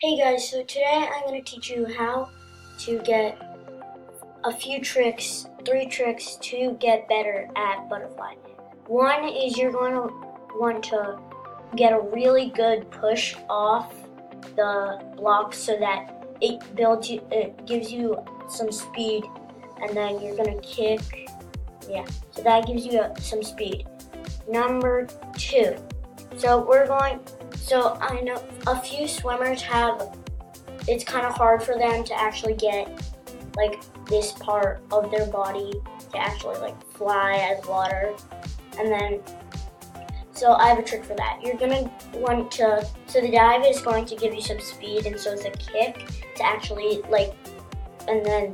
Hey guys, so today I'm going to teach you how to get a few tricks, 3 tricks to get better at butterfly. One is you're going to want to get a really good push off the block so that it gives you some speed, and then you're going to kick. Yeah, so that gives you some speed. Number 2. So I know a few swimmers it's kind of hard for them to actually get like this part of their body to actually like fly out of water. And then, so I have a trick for that. You're gonna want to, so the dive is going to give you some speed, and so it's a kick to actually and then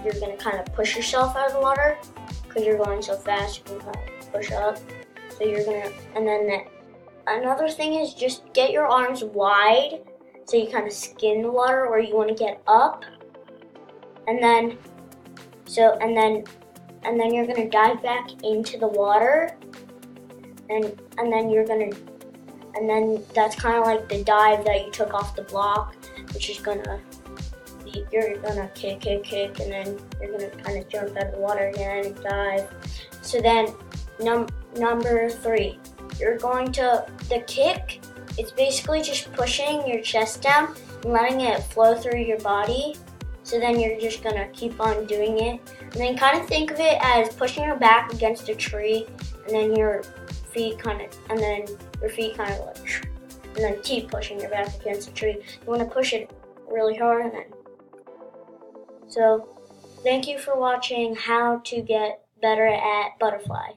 you're gonna kind of push yourself out of the water because you're going so fast, you can kind of push up. So you're gonna, and then another thing is just get your arms wide so you kind of skim the water where you want to get up. And then you're gonna dive back into the water, and then that's kind of like the dive that you took off the block, which is you're gonna kick, and then you're gonna kind of jump out of the water again and dive. So then number 3, you're going to, the kick, it's basically just pushing your chest down and letting it flow through your body. So then you're just gonna keep on doing it. And then kind of think of it as pushing your back against a tree, and then your feet kind of like, and then keep pushing your back against the tree. You wanna push it really hard, and then. So thank you for watching how to get better at butterfly.